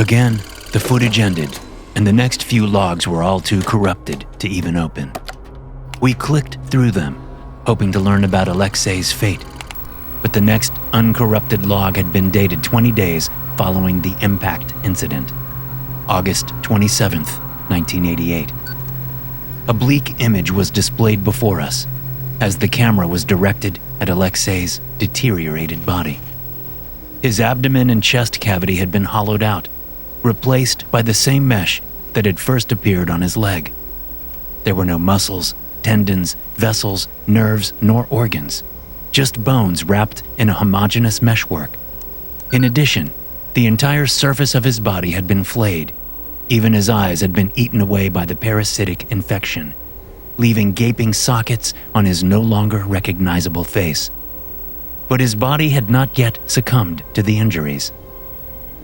Again, the footage ended, and the next few logs were all too corrupted to even open. We clicked through them, hoping to learn about Alexei's fate, but the next uncorrupted log had been dated 20 days following the impact incident, August 27th, 1988. A bleak image was displayed before us as the camera was directed at Alexei's deteriorated body. His abdomen and chest cavity had been hollowed out, replaced by the same mesh that had first appeared on his leg. There were no muscles, tendons, vessels, nerves, nor organs, just bones wrapped in a homogeneous meshwork. In addition, the entire surface of his body had been flayed. Even his eyes had been eaten away by the parasitic infection, leaving gaping sockets on his no longer recognizable face. But his body had not yet succumbed to the injuries.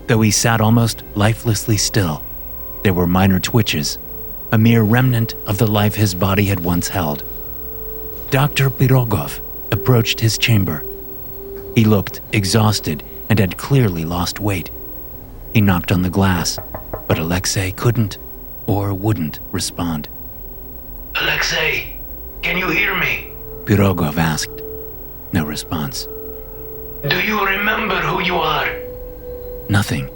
Though he sat almost lifelessly still, there were minor twitches, a mere remnant of the life his body had once held. Dr. Pirogov approached his chamber. He looked exhausted and had clearly lost weight. He knocked on the glass, but Alexei couldn't or wouldn't respond. Alexei, can you hear me? Pirogov asked. No response. Do you remember who you are? Nothing.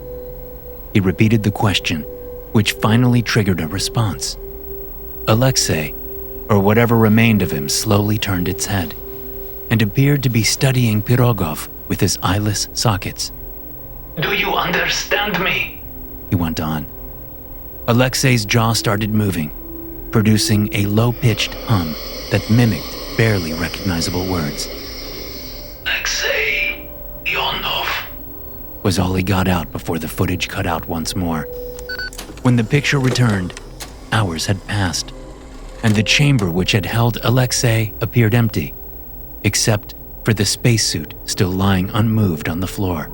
He repeated the question, which finally triggered a response. Alexei, or whatever remained of him, slowly turned its head and appeared to be studying Pirogov with his eyeless sockets. Do you understand me? He went on. Alexei's jaw started moving, producing a low-pitched hum that mimicked barely recognizable words. Alexei Ionov, was all he got out before the footage cut out once more. When the picture returned, hours had passed, and the chamber which had held Alexei appeared empty, except for the spacesuit still lying unmoved on the floor.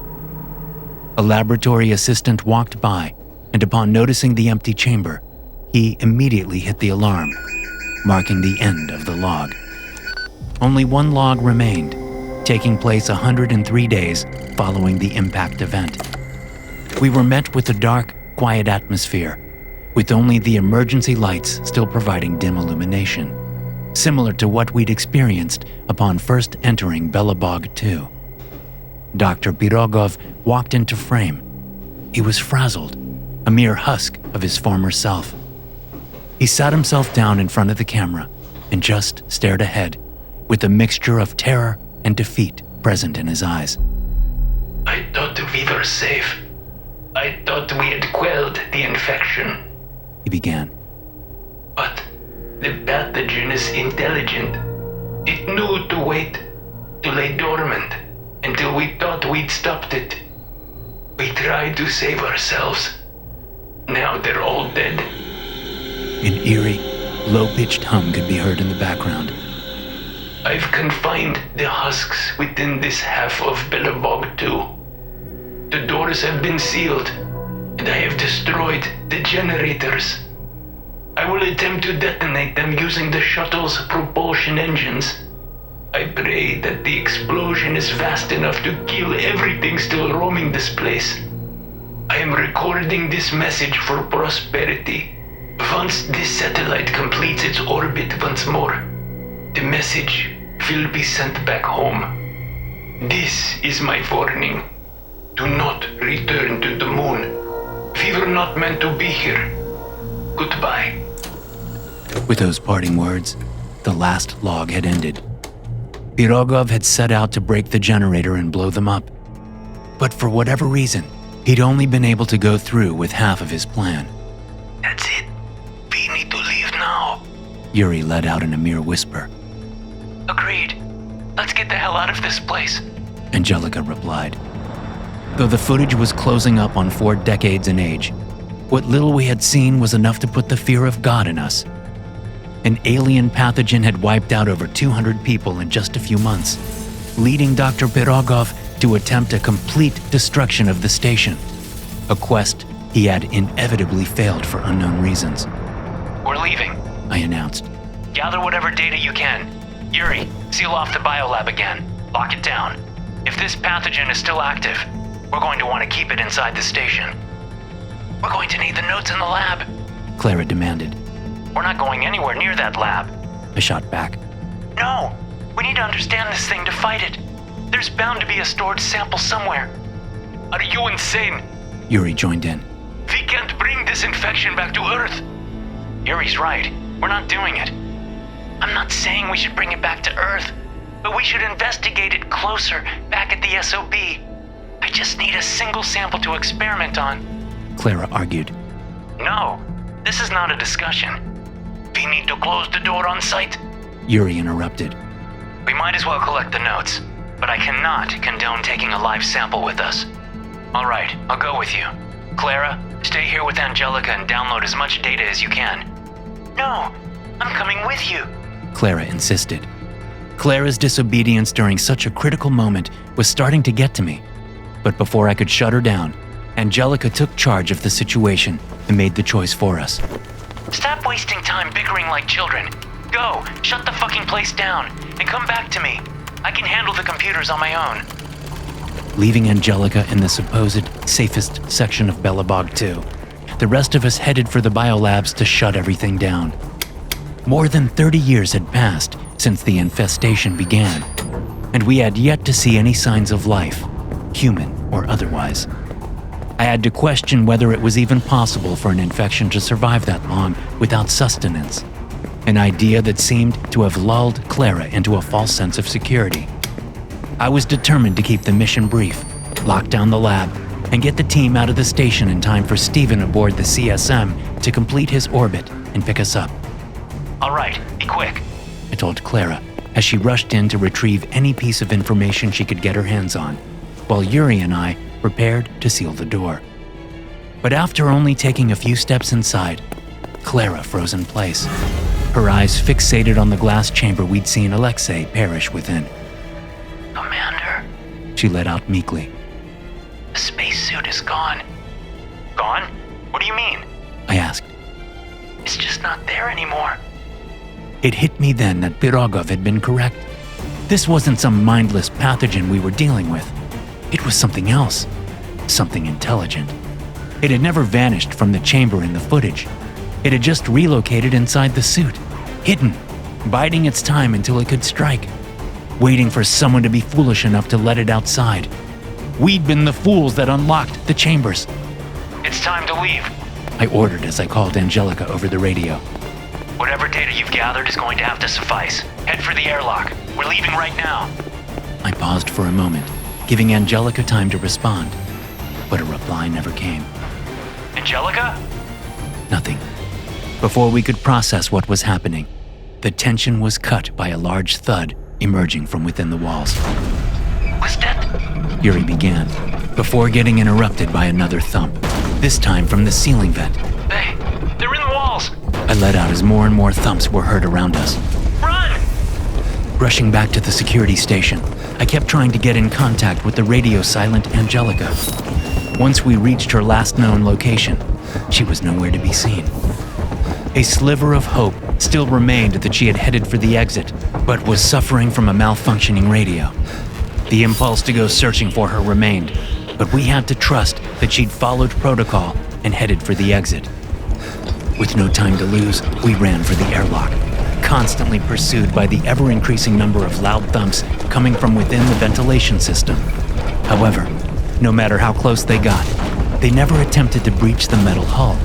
A laboratory assistant walked by, and upon noticing the empty chamber, he immediately hit the alarm, marking the end of the log. Only one log remained, taking place 103 days following the impact event. We were met with a dark, quiet atmosphere, with only the emergency lights still providing dim illumination, similar to what we'd experienced upon first entering Belobog 2. Dr. Pirogov walked into frame. He was frazzled, a mere husk of his former self. He sat himself down in front of the camera and just stared ahead, with a mixture of terror and defeat present in his eyes. I thought we were safe. I thought we had quelled the infection. He began. But the pathogen is intelligent. It knew to wait, to lay dormant, until we thought we'd stopped it. We tried to save ourselves. Now they're all dead. An eerie, low-pitched hum could be heard in the background. I've confined the husks within this half of Belobog 2. The doors have been sealed, and I have destroyed the generators. I will attempt to detonate them using the shuttle's propulsion engines. I pray that the explosion is fast enough to kill everything still roaming this place. I am recording this message for prosperity. Once this satellite completes its orbit once more, the message will be sent back home. This is my warning. Do not return to the moon. We were not meant to be here. Goodbye. With those parting words, the last log had ended. Pirogov had set out to break the generator and blow them up. But for whatever reason, he'd only been able to go through with half of his plan. That's it. We need to leave now. Yuri let out in a mere whisper. Agreed. Let's get the hell out of this place. Angelica replied. Though the footage was closing up on 4 decades in age, what little we had seen was enough to put the fear of God in us. An alien pathogen had wiped out over 200 people in just a few months, leading Dr. Pirogov to attempt a complete destruction of the station, a quest he had inevitably failed for unknown reasons. We're leaving, I announced. Gather whatever data you can. Yuri, seal off the biolab again. Lock it down. If this pathogen is still active, we're going to want to keep it inside the station. We're going to need the notes in the lab, Clara demanded. We're not going anywhere near that lab, I shot back. No, we need to understand this thing to fight it. There's bound to be a stored sample somewhere. Are you insane? Yuri joined in. We can't bring this infection back to Earth. Yuri's right. We're not doing it. I'm not saying we should bring it back to Earth, but we should investigate it closer back at the SOB. I just need a single sample to experiment on. Clara argued. No, this is not a discussion. We need to close the door on site. Yuri interrupted. We might as well collect the notes, but I cannot condone taking a live sample with us. All right, I'll go with you. Clara, stay here with Angelica and download as much data as you can. No, I'm coming with you, Clara insisted. Clara's disobedience during such a critical moment was starting to get to me. But before I could shut her down, Angelica took charge of the situation and made the choice for us. Stop wasting time bickering like children. Go, shut the fucking place down, and come back to me. I can handle the computers on my own. Leaving Angelica in the supposed safest section of Belobog 2, the rest of us headed for the biolabs to shut everything down. More than 30 years had passed since the infestation began, and we had yet to see any signs of life, human or otherwise. I had to question whether it was even possible for an infection to survive that long without sustenance, an idea that seemed to have lulled Clara into a false sense of security. I was determined to keep the mission brief, lock down the lab, and get the team out of the station in time for Steven aboard the CSM to complete his orbit and pick us up. All right, be quick, I told Clara as she rushed in to retrieve any piece of information she could get her hands on, while Yuri and I prepared to seal the door. But after only taking a few steps inside, Clara froze in place, her eyes fixated on the glass chamber we'd seen Alexe perish within. Commander, She let out meekly. the spacesuit is gone. Gone? What do you mean? I asked. It's just not there anymore. It hit me then that Pirogov had been correct. This wasn't some mindless pathogen we were dealing with. It was something else, something intelligent. It had never vanished from the chamber in the footage. It had just relocated inside the suit, hidden, biding its time until it could strike, waiting for someone to be foolish enough to let it outside. We'd been the fools that unlocked the chambers. It's time to leave. I ordered as I called Angelica over the radio. Whatever data you've gathered is going to have to suffice. Head for the airlock. We're leaving right now. I paused for a moment, giving Angelica time to respond, but a reply never came. Angelica? Nothing. Before we could process what was happening, the tension was cut by a large thud emerging from within the walls. Was that? Yuri began, before getting interrupted by another thump, this time from the ceiling vent. They're in the walls. I let out as more and more thumps were heard around us. Run! Rushing back to the security station, I kept trying to get in contact with the radio-silent Angelica. Once we reached her last known location, she was nowhere to be seen. A sliver of hope still remained that she had headed for the exit, but was suffering from a malfunctioning radio. The impulse to go searching for her remained, but we had to trust that she'd followed protocol and headed for the exit. With no time to lose, we ran for the airlock, constantly pursued by the ever-increasing number of loud thumps coming from within the ventilation system. However, no matter how close they got, they never attempted to breach the metal hull,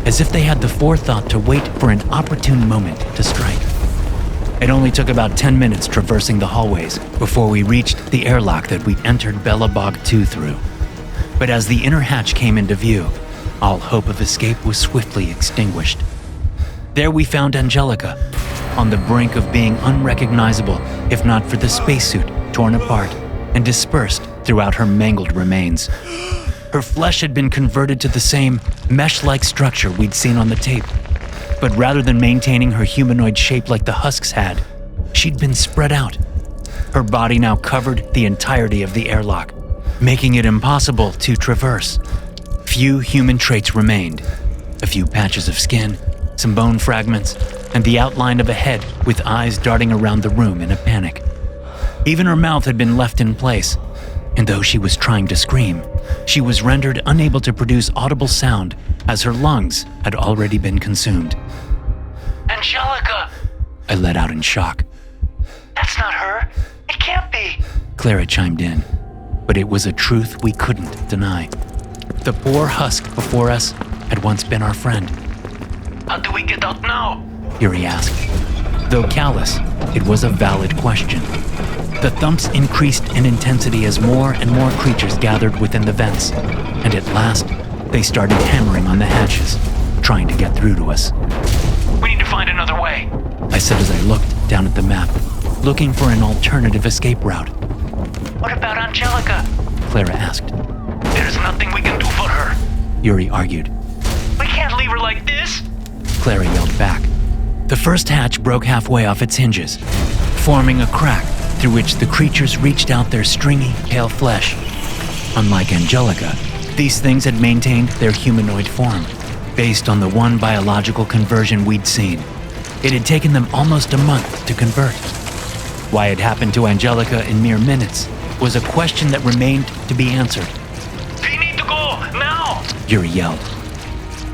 as if they had the forethought to wait for an opportune moment to strike. It only took about 10 minutes traversing the hallways before we reached the airlock that we'd entered Belobog 2 through. But as the inner hatch came into view, all hope of escape was swiftly extinguished. There we found Angelica, on the brink of being unrecognizable if not for the spacesuit torn apart and dispersed throughout her mangled remains. Her flesh had been converted to the same mesh-like structure we'd seen on the tape, but rather than maintaining her humanoid shape like the husks had, she'd been spread out. Her body now covered the entirety of the airlock, making it impossible to traverse. Few human traits remained, a few patches of skin, some bone fragments, and the outline of a head with eyes darting around the room in a panic. Even her mouth had been left in place, and though she was trying to scream, she was rendered unable to produce audible sound as her lungs had already been consumed. Angelica! I let out in shock. That's not her. It can't be. Clara chimed in, but it was a truth we couldn't deny. The poor husk before us had once been our friend. How do we get out now? Yuri asked. Though callous, it was a valid question. The thumps increased in intensity as more and more creatures gathered within the vents, and at last, they started hammering on the hatches, trying to get through to us. We need to find another way. I said as I looked down at the map, looking for an alternative escape route. What about Angelica? Clara asked. There's nothing we can do for her. Yuri argued. We can't leave her like this. Clara yelled back. The first hatch broke halfway off its hinges, forming a crack through which the creatures reached out their stringy, pale flesh. Unlike Angelica, these things had maintained their humanoid form, based on the one biological conversion we'd seen. It had taken them almost a month to convert. Why it happened to Angelica in mere minutes was a question that remained to be answered. We need to go, now! Yuri yelled.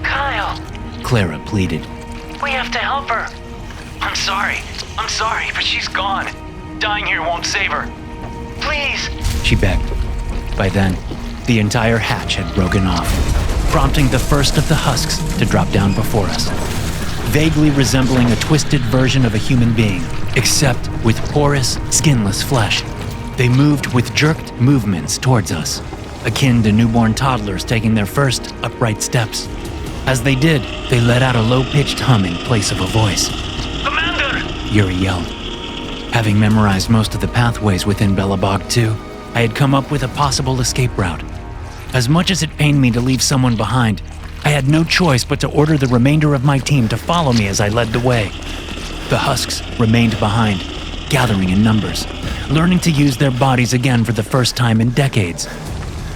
Kyle, Clara pleaded. we have to help her. I'm sorry, but she's gone. Dying here won't save her. Please. She begged. By then, the entire hatch had broken off, prompting the first of the husks to drop down before us. Vaguely resembling a twisted version of a human being, except with porous, skinless flesh. They moved with jerked movements towards us, akin to newborn toddlers taking their first upright steps. As they did, they let out a low-pitched hum in place of a voice. Commander! Yuri yelled. Having memorized most of the pathways within Belobog 2, I had come up with a possible escape route. As much as it pained me to leave someone behind, I had no choice but to order the remainder of my team to follow me as I led the way. The husks remained behind, gathering in numbers, learning to use their bodies again for the first time in decades.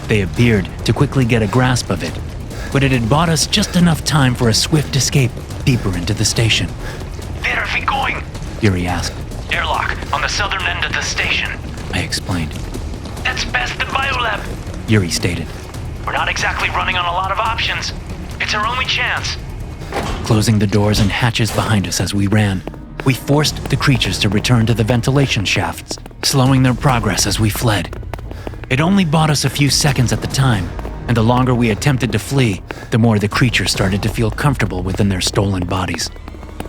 They appeared to quickly get a grasp of it, but it had bought us just enough time for a swift escape deeper into the station. Where are we going? Yuri asked. Airlock, on the southern end of the station. I explained. That's past the biolab. Yuri stated. We're not exactly running on a lot of options. It's our only chance. Closing the doors and hatches behind us as we ran, we forced the creatures to return to the ventilation shafts, slowing their progress as we fled. It only bought us a few seconds at the time, and the longer we attempted to flee, the more the creatures started to feel comfortable within their stolen bodies.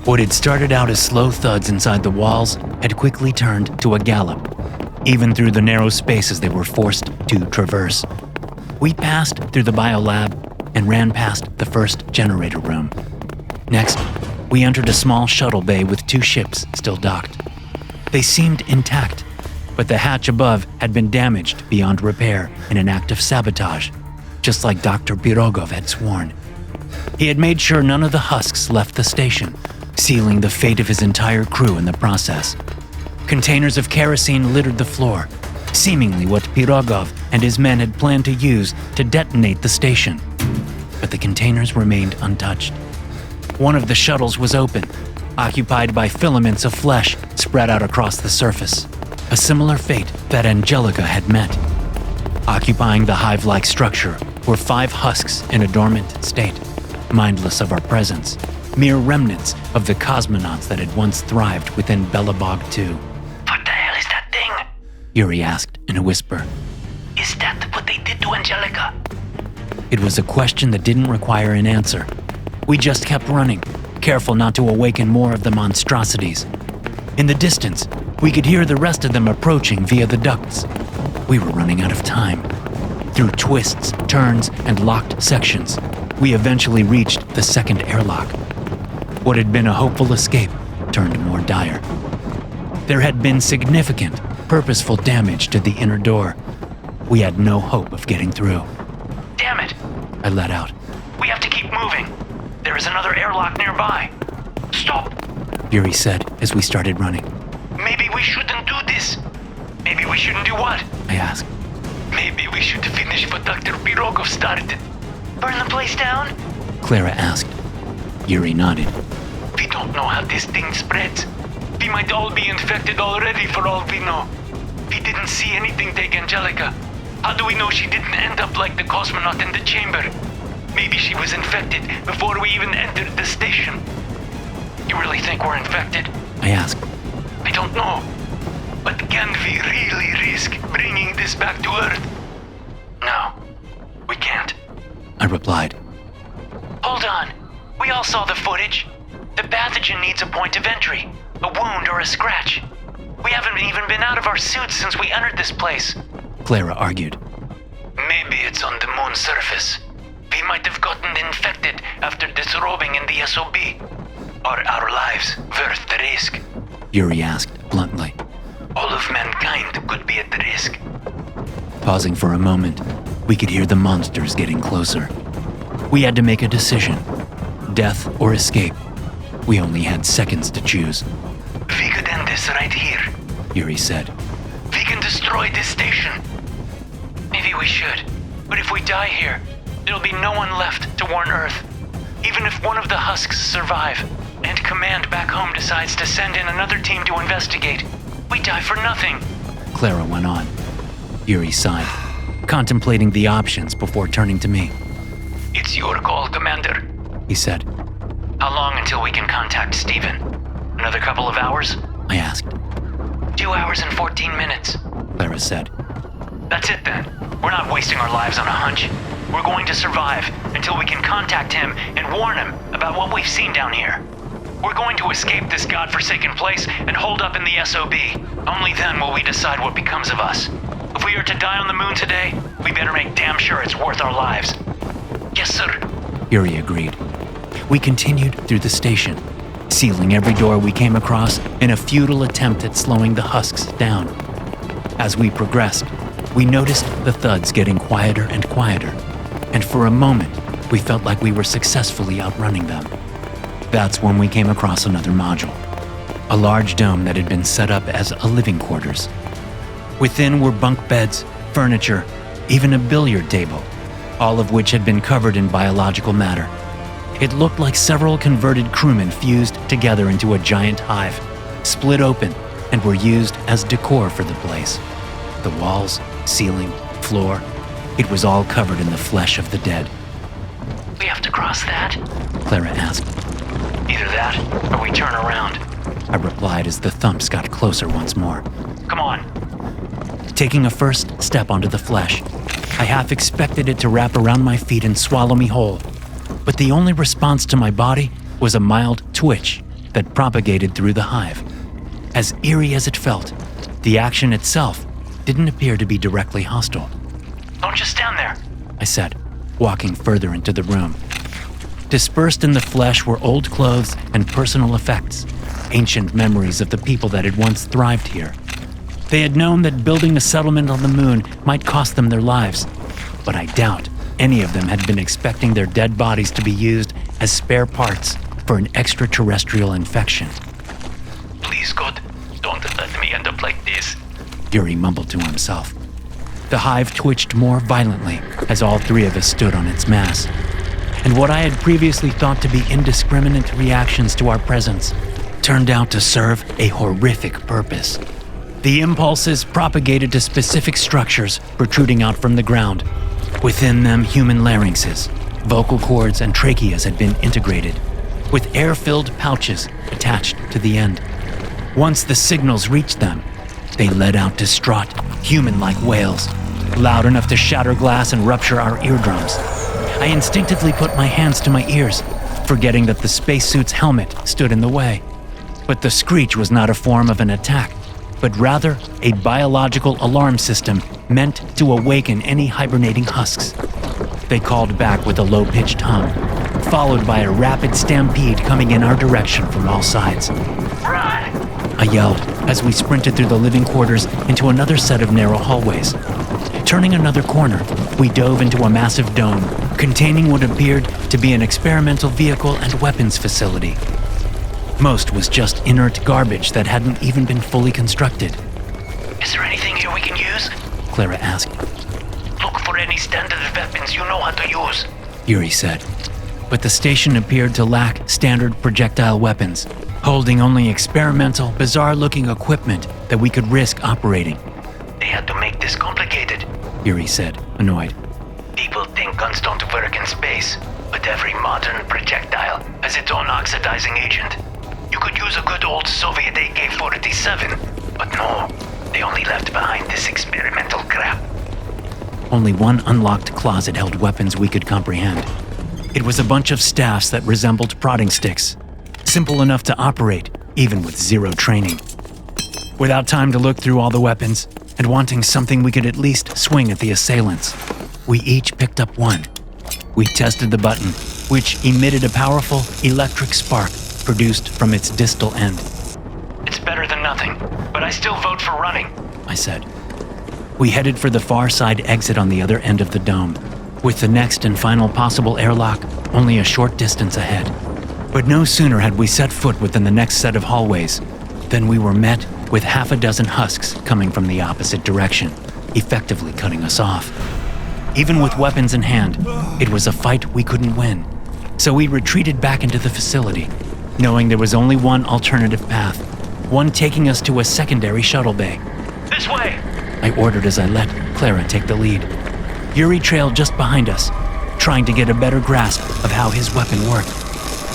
What had started out as slow thuds inside the walls had quickly turned to a gallop, even through the narrow spaces they were forced to traverse. We passed through the biolab and ran past the first generator room. Next, we entered a small shuttle bay with 2 ships still docked. They seemed intact, but the hatch above had been damaged beyond repair in an act of sabotage, just like Dr. Pirogov had sworn. He had made sure none of the husks left the station, sealing the fate of his entire crew in the process. Containers of kerosene littered the floor, seemingly what Pirogov and his men had planned to use to detonate the station. But the containers remained untouched. One of the shuttles was open, occupied by filaments of flesh spread out across the surface, a similar fate that Angelica had met. Occupying the hive-like structure were 5 husks in a dormant state, mindless of our presence, mere remnants of the cosmonauts that had once thrived within Belobog 2. What the hell is that thing? Yuri asked in a whisper. Is that what they did to Angelica? It was a question that didn't require an answer. We just kept running, careful not to awaken more of the monstrosities. In the distance, we could hear the rest of them approaching via the ducts. We were running out of time. Through twists, turns, and locked sections, we eventually reached the second airlock. What had been a hopeful escape turned more dire. There had been significant, purposeful damage to the inner door. We had no hope of getting through. Damn it! I let out. We have to keep moving. There is another airlock nearby. Stop! Yuri said as we started running. Maybe we shouldn't do this. Maybe we shouldn't do what? I asked. Maybe we should finish what Dr. Pirogov started. Burn the place down? Clara asked. Yuri nodded. We don't know how this thing spreads. We might all be infected already for all we know. We didn't see anything take Angelica. How do we know she didn't end up like the cosmonaut in the chamber? Maybe she was infected before we even entered the station. You really think we're infected? I asked. I don't know. But can we really risk bringing this back to Earth? No, we can't. I replied. Hold on. We all saw the footage. The pathogen needs a point of entry, a wound or a scratch. We haven't even been out of our suits since we entered this place. Clara argued. Maybe it's on the moon's surface. We might have gotten infected after disrobing in the SOB. Are our lives worth the risk? Yuri asked bluntly. All of mankind could be at risk. Pausing for a moment, we could hear the monsters getting closer. We had to make a decision. Death or escape. We only had seconds to choose. We could end this right here. Yuri said. We can destroy this station. Maybe we should. But if we die here, there'll be no one left to warn Earth. Even if one of the husks survive, and Command back home decides to send in another team to investigate, we die for nothing. Clara went on. Yuri sighed, contemplating the options before turning to me. It's your call, Commander. He said. How long until we can contact Steven? Another couple of hours? I asked. 2 hours and 14 minutes. Clara said. That's it then. We're not wasting our lives on a hunch. We're going to survive until we can contact him and warn him about what we've seen down here. We're going to escape this godforsaken place and hold up in the SOB. Only then will we decide what becomes of us. If we are to die on the moon today, we better make damn sure it's worth our lives. Yes, sir. Yuri agreed. We continued through the station, sealing every door we came across in a futile attempt at slowing the husks down. As we progressed, we noticed the thuds getting quieter and quieter, and for a moment, we felt like we were successfully outrunning them. That's when we came across another module, a large dome that had been set up as a living quarters. Within were bunk beds, furniture, even a billiard table, all of which had been covered in biological matter. It looked like several converted crewmen fused together into a giant hive, split open, and were used as decor for the place. The walls, ceiling, floor, it was all covered in the flesh of the dead. We have to cross that? Clara asked. Either that, or we turn around. I replied as the thumps got closer once more. Come on. Taking a first step onto the flesh, I half expected it to wrap around my feet and swallow me whole. But the only response to my body was a mild twitch that propagated through the hive. As eerie as it felt, the action itself didn't appear to be directly hostile. Don't just stand there, I said, walking further into the room. Dispersed in the flesh were old clothes and personal effects, ancient memories of the people that had once thrived here. They had known that building a settlement on the moon might cost them their lives, but I doubt any of them had been expecting their dead bodies to be used as spare parts for an extraterrestrial infection. Please, God, don't let me end up like this. Yuri mumbled to himself. The hive twitched more violently as all three of us stood on its mass. And what I had previously thought to be indiscriminate reactions to our presence turned out to serve a horrific purpose. The impulses propagated to specific structures protruding out from the ground. Within them, human larynxes, vocal cords, and tracheas had been integrated, with air-filled pouches attached to the end. Once the signals reached them, they let out distraught, human-like wails, loud enough to shatter glass and rupture our eardrums. I instinctively put my hands to my ears, forgetting that the spacesuit's helmet stood in the way. But the screech was not a form of an attack, but rather a biological alarm system meant to awaken any hibernating husks. They called back with a low-pitched hum, followed by a rapid stampede coming in our direction from all sides. Run! I yelled as we sprinted through the living quarters into another set of narrow hallways. Turning another corner, we dove into a massive dome containing what appeared to be an experimental vehicle and weapons facility. Most was just inert garbage that hadn't even been fully constructed. Is there anything here we can use? Clara asked. Look for any standard weapons you know how to use. Yuri said. But the station appeared to lack standard projectile weapons, holding only experimental, bizarre-looking equipment that we could risk operating. They had to make this complicated. Yuri said, annoyed. People think guns don't work in space, but every modern projectile has its own oxidizing agent. You could use a good old Soviet AK-47, but no, they only left behind this experimental crap. Only one unlocked closet held weapons we could comprehend. It was a bunch of staffs that resembled prodding sticks, simple enough to operate, even with zero training. Without time to look through all the weapons, and wanting something we could at least swing at the assailants, we each picked up one. We tested the button, which emitted a powerful electric spark produced from its distal end. It's better than nothing, but I still vote for running, I said. We headed for the far side exit on the other end of the dome, with the next and final possible airlock only a short distance ahead. But no sooner had we set foot within the next set of hallways than we were met with half a dozen husks coming from the opposite direction, effectively cutting us off. Even with weapons in hand, it was a fight we couldn't win, so we retreated back into the facility, knowing there was only one alternative path, one taking us to a secondary shuttle bay. This way! I ordered as I let Clara take the lead. Yuri trailed just behind us, trying to get a better grasp of how his weapon worked.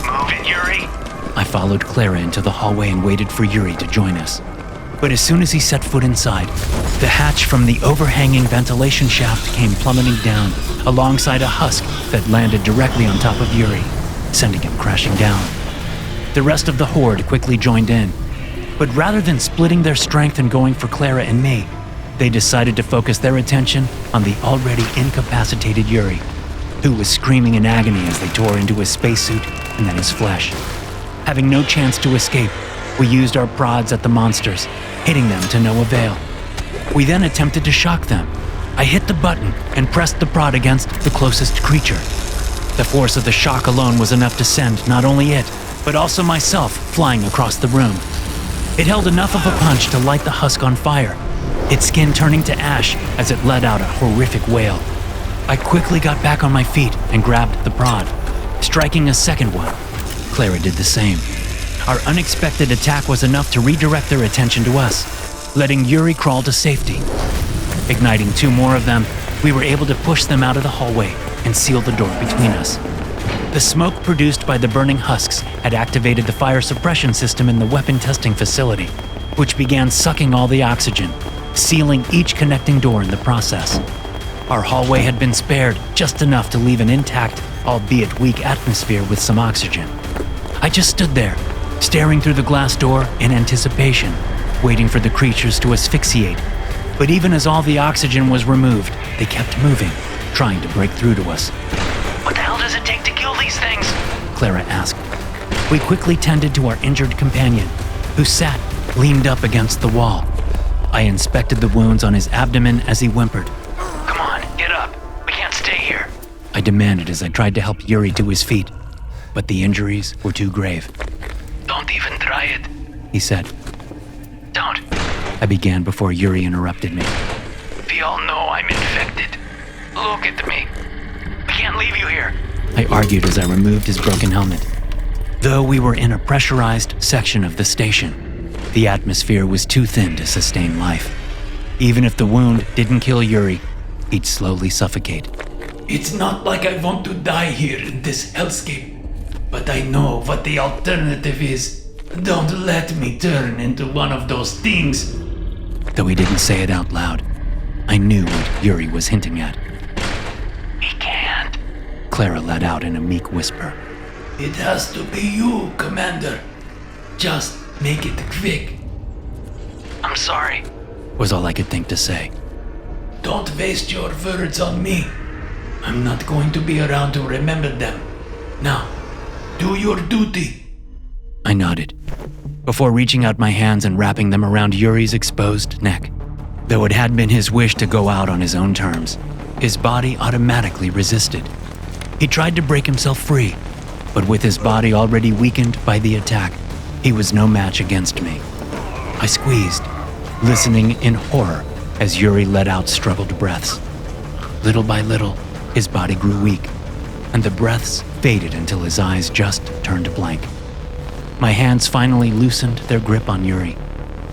Move it, Yuri! I followed Clara into the hallway and waited for Yuri to join us. But as soon as he set foot inside, the hatch from the overhanging ventilation shaft came plummeting down alongside a husk that landed directly on top of Yuri, sending him crashing down. The rest of the horde quickly joined in, but rather than splitting their strength and going for Clara and me, they decided to focus their attention on the already incapacitated Yuri, who was screaming in agony as they tore into his spacesuit and then his flesh. Having no chance to escape, we used our prods at the monsters, hitting them to no avail. We then attempted to shock them. I hit the button and pressed the prod against the closest creature. The force of the shock alone was enough to send not only it, but also myself flying across the room. It held enough of a punch to light the husk on fire, its skin turning to ash as it let out a horrific wail. I quickly got back on my feet and grabbed the prod, striking a second one. Clara did the same. Our unexpected attack was enough to redirect their attention to us, letting Yuri crawl to safety. Igniting two more of them, we were able to push them out of the hallway and seal the door between us. The smoke produced by the burning husks had activated the fire suppression system in the weapon testing facility, which began sucking all the oxygen, sealing each connecting door in the process. Our hallway had been spared just enough to leave an intact, albeit weak atmosphere with some oxygen. I just stood there, staring through the glass door in anticipation, waiting for the creatures to asphyxiate. But even as all the oxygen was removed, they kept moving, trying to break through to us. What the hell does it take to kill these things? Clara asked. We quickly tended to our injured companion, who sat, leaned up against the wall. I inspected the wounds on his abdomen as he whimpered. Come on, get up. We can't stay here. I demanded as I tried to help Yuri to his feet, but the injuries were too grave. Don't even try it. He said. Don't. I began before Yuri interrupted me. We all know I'm infected. Look at me. We can't leave you here. I argued as I removed his broken helmet. Though we were in a pressurized section of the station, the atmosphere was too thin to sustain life. Even if the wound didn't kill Yuri, he'd slowly suffocate. It's not like I want to die here in this hellscape, but I know what the alternative is. Don't let me turn into one of those things. Though he didn't say it out loud, I knew what Yuri was hinting at. He can't. Clara let out in a meek whisper. It has to be you, Commander. Just make it quick. I'm sorry, was all I could think to say. Don't waste your words on me. I'm not going to be around to remember them. Now, do your duty. I nodded, before reaching out my hands and wrapping them around Yuri's exposed neck. Though it had been his wish to go out on his own terms, his body automatically resisted. He tried to break himself free, but with his body already weakened by the attack, he was no match against me. I squeezed, listening in horror as Yuri let out struggled breaths. Little by little, his body grew weak, and the breaths faded until his eyes just turned blank. My hands finally loosened their grip on Yuri,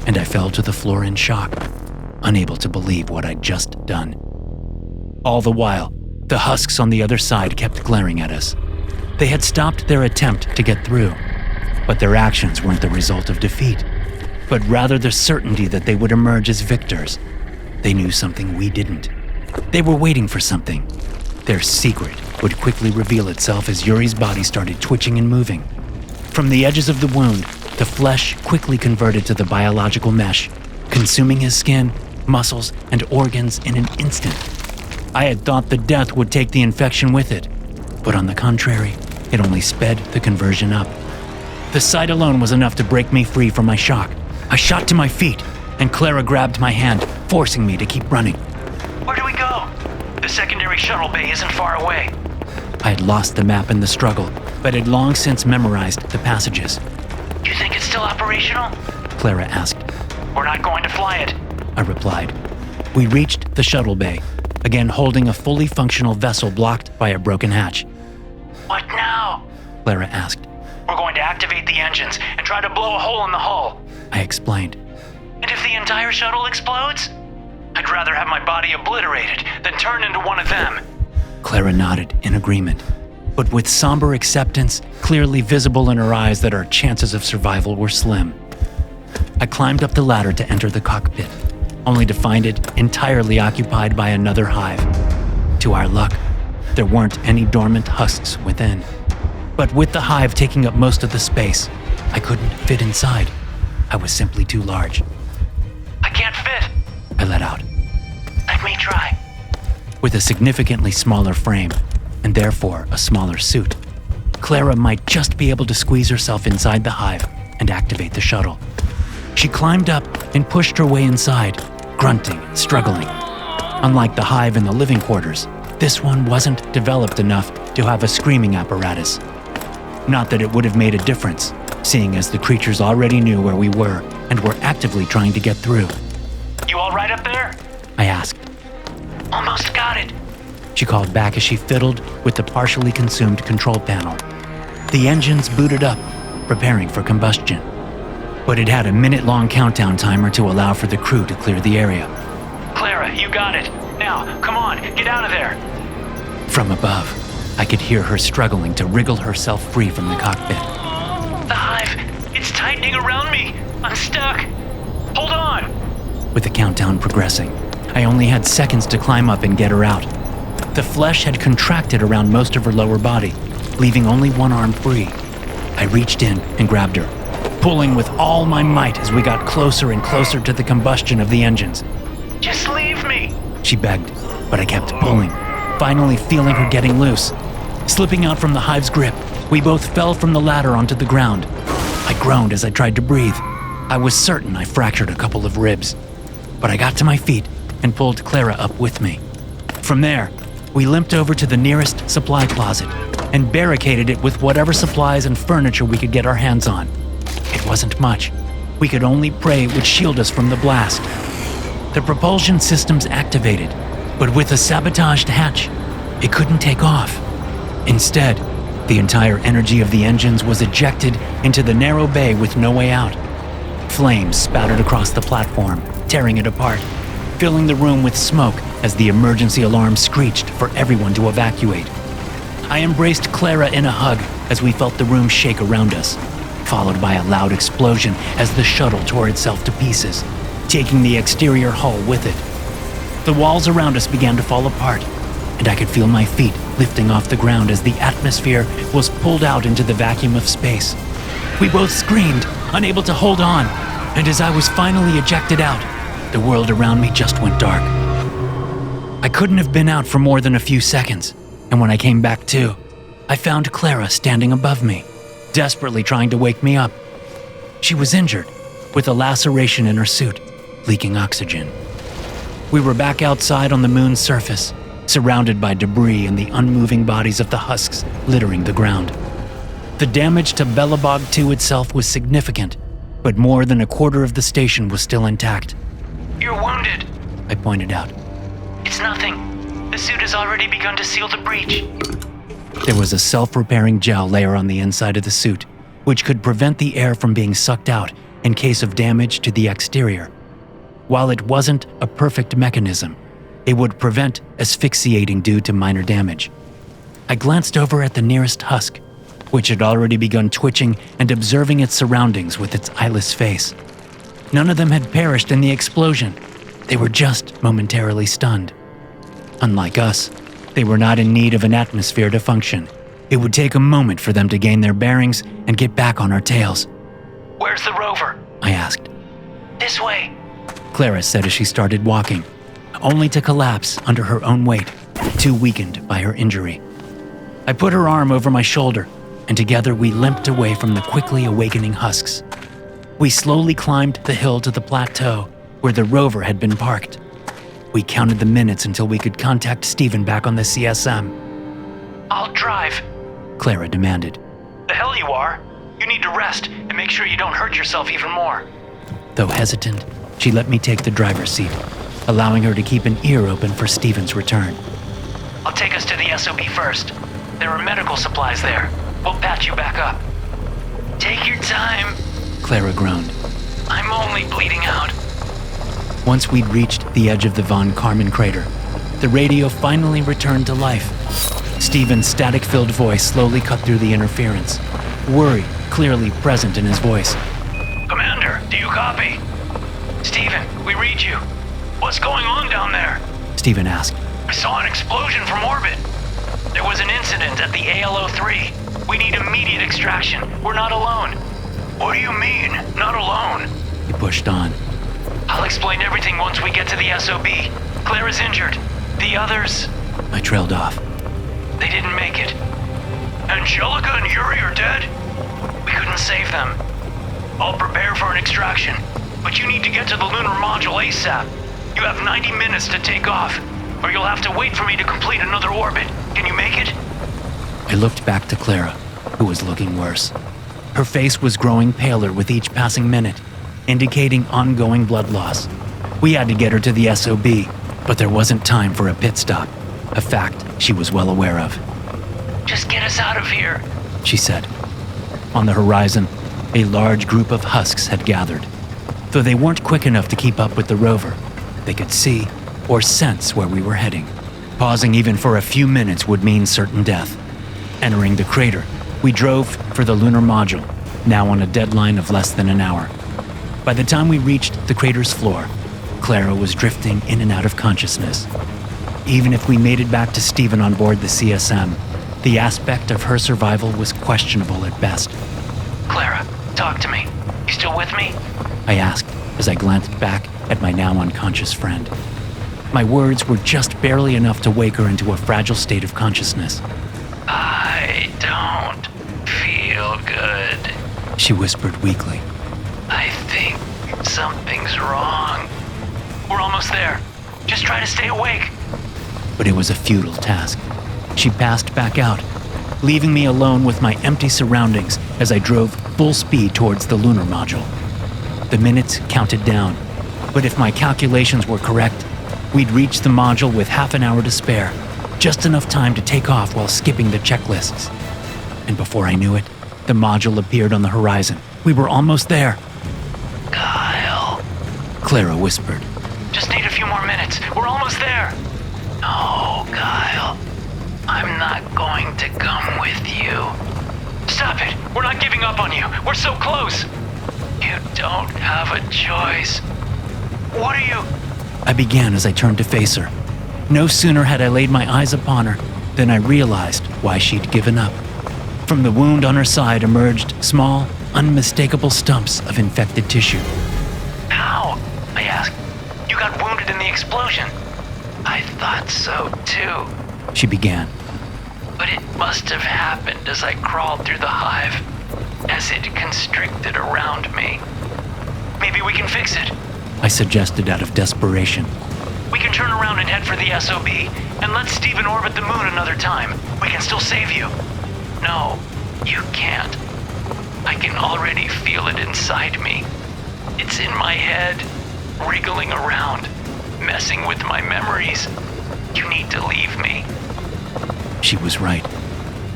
and I fell to the floor in shock, unable to believe what I'd just done. All the while, the husks on the other side kept glaring at us. They had stopped their attempt to get through, but their actions weren't the result of defeat, but rather the certainty that they would emerge as victors. They knew something we didn't. They were waiting for something. Their secret would quickly reveal itself as Yuri's body started twitching and moving. From the edges of the wound, the flesh quickly converted to the biological mesh, consuming his skin, muscles, and organs in an instant. I had thought the death would take the infection with it, but on the contrary, it only sped the conversion up. The sight alone was enough to break me free from my shock. I shot to my feet, and Clara grabbed my hand, forcing me to keep running. Where do we go? The secondary shuttle bay isn't far away. I had lost the map in the struggle, but had long since memorized the passages. You think it's still operational? Clara asked. We're not going to fly it. I replied. We reached the shuttle bay, again holding a fully functional vessel blocked by a broken hatch. What now? Clara asked. We're going to activate the engines and try to blow a hole in the hull. I explained. And if the entire shuttle explodes? I'd rather have my body obliterated than turn into one of them. Clara nodded in agreement, but with somber acceptance clearly visible in her eyes that our chances of survival were slim. I climbed up the ladder to enter the cockpit, only to find it entirely occupied by another hive. To our luck, there weren't any dormant husks within. But with the hive taking up most of the space, I couldn't fit inside. I was simply too large. I can't fit. I let out. Let me try. With a significantly smaller frame, and therefore a smaller suit, Clara might just be able to squeeze herself inside the hive and activate the shuttle. She climbed up and pushed her way inside, grunting and struggling. Unlike the hive in the living quarters, this one wasn't developed enough to have a screaming apparatus. Not that it would have made a difference, seeing as the creatures already knew where we were and were actively trying to get through. You all right up there? I asked. Almost got it. She called back as she fiddled with the partially consumed control panel. The engines booted up, preparing for combustion. But it had a minute-long countdown timer to allow for the crew to clear the area. Clara, you got it. Now, come on, get out of there. From above, I could hear her struggling to wriggle herself free from the cockpit. The hive, it's tightening around me. I'm stuck. Hold on. With the countdown progressing, I only had seconds to climb up and get her out. The flesh had contracted around most of her lower body, leaving only one arm free. I reached in and grabbed her, pulling with all my might as we got closer and closer to the combustion of the engines. Just leave me. She begged, but I kept pulling, finally feeling her getting loose. Slipping out from the hive's grip, we both fell from the ladder onto the ground. I groaned as I tried to breathe. I was certain I fractured a couple of ribs, but I got to my feet and pulled Clara up with me. From there, we limped over to the nearest supply closet and barricaded it with whatever supplies and furniture we could get our hands on. It wasn't much. We could only pray it would shield us from the blast. The propulsion systems activated, but with a sabotaged hatch, it couldn't take off. Instead, the entire energy of the engines was ejected into the narrow bay with no way out. Flames spattered across the platform, tearing it apart, filling the room with smoke as the emergency alarm screeched for everyone to evacuate. I embraced Clara in a hug as we felt the room shake around us, followed by a loud explosion as the shuttle tore itself to pieces, taking the exterior hull with it. The walls around us began to fall apart, and I could feel my feet lifting off the ground as the atmosphere was pulled out into the vacuum of space. We both screamed, unable to hold on, and as I was finally ejected out, the world around me just went dark. I couldn't have been out for more than a few seconds, and when I came back to, I found Clara standing above me, desperately trying to wake me up. She was injured, with a laceration in her suit, leaking oxygen. We were back outside on the moon's surface, surrounded by debris and the unmoving bodies of the husks littering the ground. The damage to Belobog 2 itself was significant, but more than a quarter of the station was still intact. You're wounded, I pointed out. It's nothing. The suit has already begun to seal the breach. There was a self-repairing gel layer on the inside of the suit, which could prevent the air from being sucked out in case of damage to the exterior. While it wasn't a perfect mechanism, It would prevent asphyxiating due to minor damage. I glanced over at the nearest husk, which had already begun twitching and observing its surroundings with its eyeless face. None of them had perished in the explosion. They were just momentarily stunned. Unlike us, they were not in need of an atmosphere to function. It would take a moment for them to gain their bearings and get back on our tails. Where's the rover? I asked. This way. Clara said as she started walking, only to collapse under her own weight, too weakened by her injury. I put her arm over my shoulder, and together we limped away from the quickly awakening husks. We slowly climbed the hill to the plateau where the rover had been parked. We counted the minutes until we could contact Stephen back on the CSM. I'll drive. Clara demanded. The hell you are. You need to rest and make sure you don't hurt yourself even more. Though hesitant, she let me take the driver's seat, allowing her to keep an ear open for Stephen's return. I'll take us to the SOB first. There are medical supplies there. We'll patch you back up. Take your time. Clara groaned. I'm only bleeding out. Once we'd reached the edge of the Von Karman crater, the radio finally returned to life. Stephen's static-filled voice slowly cut through the interference, worry clearly present in his voice. Commander, do you copy? Stephen, we read you. What's going on down there? Stephen asked. I saw an explosion from orbit. There was an incident at the ALO-3. We need immediate extraction. We're not alone. What do you mean, not alone? He pushed on. I'll explain everything once we get to the SOB. Clara's injured. The others... I trailed off. They didn't make it. Angelica and Yuri are dead? We couldn't save them. I'll prepare for an extraction, but you need to get to the lunar module ASAP. You have 90 minutes to take off, or you'll have to wait for me to complete another orbit. Can you make it? I looked back to Clara, who was looking worse. Her face was growing paler with each passing minute, indicating ongoing blood loss. We had to get her to the SOB, but there wasn't time for a pit stop, a fact she was well aware of. Just get us out of here, she said. On the horizon, a large group of husks had gathered. Though they weren't quick enough to keep up with the rover, they could see or sense where we were heading. Pausing even for a few minutes would mean certain death. Entering the crater, we drove for the lunar module, now on a deadline of less than an hour. By the time we reached the crater's floor, Clara was drifting in and out of consciousness. Even if we made it back to Stephen on board the CSM, the aspect of her survival was questionable at best. Clara, talk to me. You still with me? I asked as I glanced back at my now unconscious friend. My words were just barely enough to wake her into a fragile state of consciousness. I don't feel good, she whispered weakly. I think something's wrong. We're almost there. Just try to stay awake. But it was a futile task. She passed back out, leaving me alone with my empty surroundings as I drove full speed towards the lunar module. The minutes counted down, but if my calculations were correct, we'd reach the module with half an hour to spare, just enough time to take off while skipping the checklists. And before I knew it, the module appeared on the horizon. We were almost there. Kyle, Clara whispered. Just need a few more minutes. We're almost there. No, Kyle. I'm not going to come with you. Stop it. We're not giving up on you. We're so close. You don't have a choice. What are you... I began as I turned to face her. No sooner had I laid my eyes upon her than I realized why she'd given up. From the wound on her side emerged small, unmistakable stumps of infected tissue. How? I asked. You got wounded in the explosion. I thought so too, she began. But it must have happened as I crawled through the hive, as it constricted around me. Maybe we can fix it, I suggested out of desperation. We can turn around and head for the SOB, and let Stephen orbit the moon another time. We can still save you. No, you can't. I can already feel it inside me. It's in my head, wriggling around, messing with my memories. You need to leave me. She was right.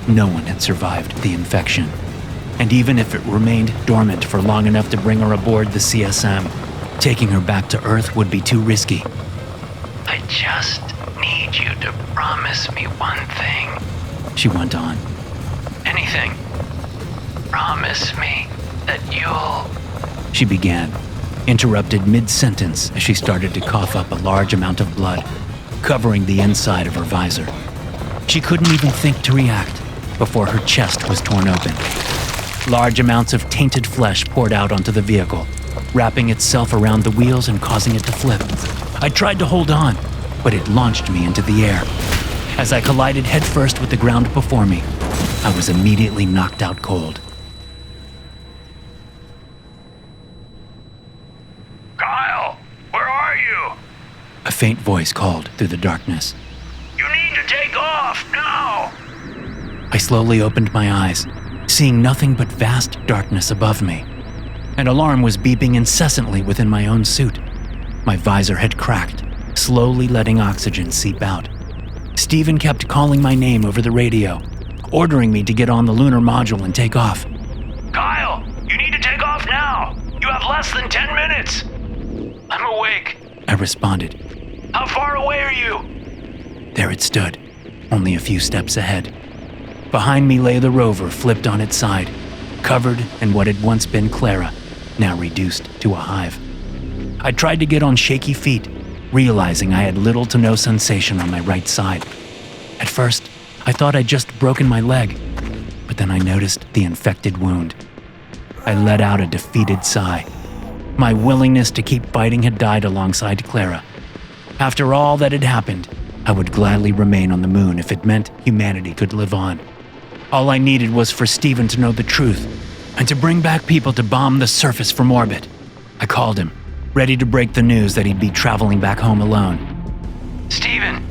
No one had survived the infection. And even if it remained dormant for long enough to bring her aboard the CSM, taking her back to Earth would be too risky. I just need you to promise me one thing. She went on. Anything. Promise me that you'll... She began, interrupted mid-sentence as she started to cough up a large amount of blood, covering the inside of her visor. She couldn't even think to react before her chest was torn open. Large amounts of tainted flesh poured out onto the vehicle, wrapping itself around the wheels and causing it to flip. I tried to hold on, but it launched me into the air. As I collided headfirst with the ground before me, I was immediately knocked out cold. Kyle, where are you? A faint voice called through the darkness. You need to take off now! I slowly opened my eyes, seeing nothing but vast darkness above me. An alarm was beeping incessantly within my own suit. My visor had cracked, slowly letting oxygen seep out. Steven kept calling my name over the radio, ordering me to get on the lunar module and take off. Kyle, you need to take off now! You have less than 10 minutes! I'm awake. I responded. How far away are you? There it stood, only a few steps ahead. Behind me lay the rover flipped on its side, covered in what had once been Clara, now reduced to a hive. I tried to get on shaky feet, realizing I had little to no sensation on my right side. At first, I thought I'd just broken my leg, but then I noticed the infected wound. I let out a defeated sigh. My willingness to keep fighting had died alongside Clara. After all that had happened, I would gladly remain on the moon if it meant humanity could live on. All I needed was for Steven to know the truth and to bring back people to bomb the surface from orbit. I called him, ready to break the news that he'd be traveling back home alone. Steven,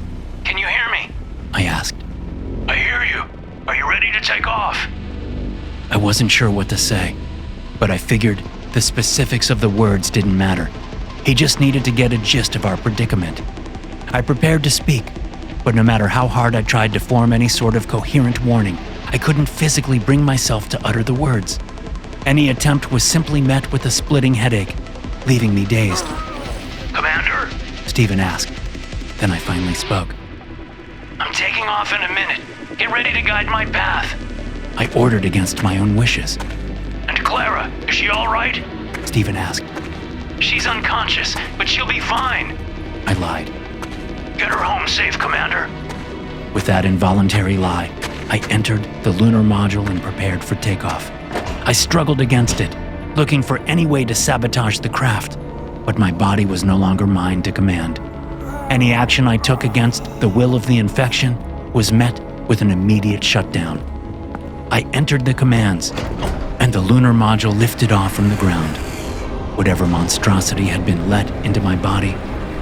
can you hear me? I asked. I hear you. Are you ready to take off? I wasn't sure what to say, but I figured the specifics of the words didn't matter. He just needed to get a gist of our predicament. I prepared to speak, but no matter how hard I tried to form any sort of coherent warning, I couldn't physically bring myself to utter the words. Any attempt was simply met with a splitting headache, leaving me dazed. Commander? Steven asked. Then I finally spoke. I'm taking off in a minute. Get ready to guide my path. I ordered against my own wishes. And Clara, is she all right? Steven asked. She's unconscious, but she'll be fine. I lied. Get her home safe, Commander. With that involuntary lie, I entered the lunar module and prepared for takeoff. I struggled against it, looking for any way to sabotage the craft, but my body was no longer mine to command. Any action I took against the will of the infection was met with an immediate shutdown. I entered the commands, and the lunar module lifted off from the ground. Whatever monstrosity had been let into my body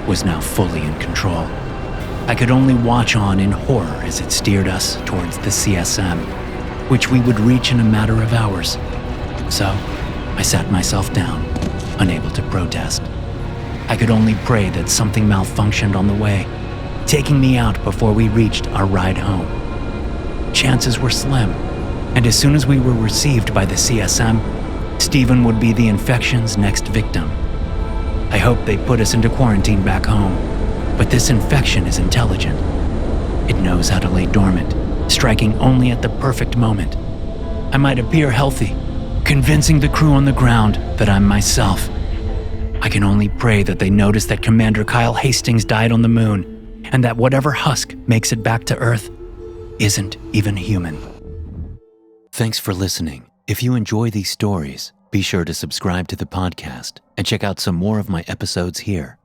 was now fully in control. I could only watch on in horror as it steered us towards the CSM, which we would reach in a matter of hours. So, I sat myself down, unable to protest. I could only pray that something malfunctioned on the way, taking me out before we reached our ride home. Chances were slim, and as soon as we were received by the CSM, Steven would be the infection's next victim. I hoped they put us into quarantine back home, but this infection is intelligent. It knows how to lay dormant, striking only at the perfect moment. I might appear healthy, convincing the crew on the ground that I'm myself. I can only pray that they notice that Commander Kyle Hastings died on the moon, and that whatever husk makes it back to Earth isn't even human. Thanks for listening. If you enjoy these stories, be sure to subscribe to the podcast and check out some more of my episodes here.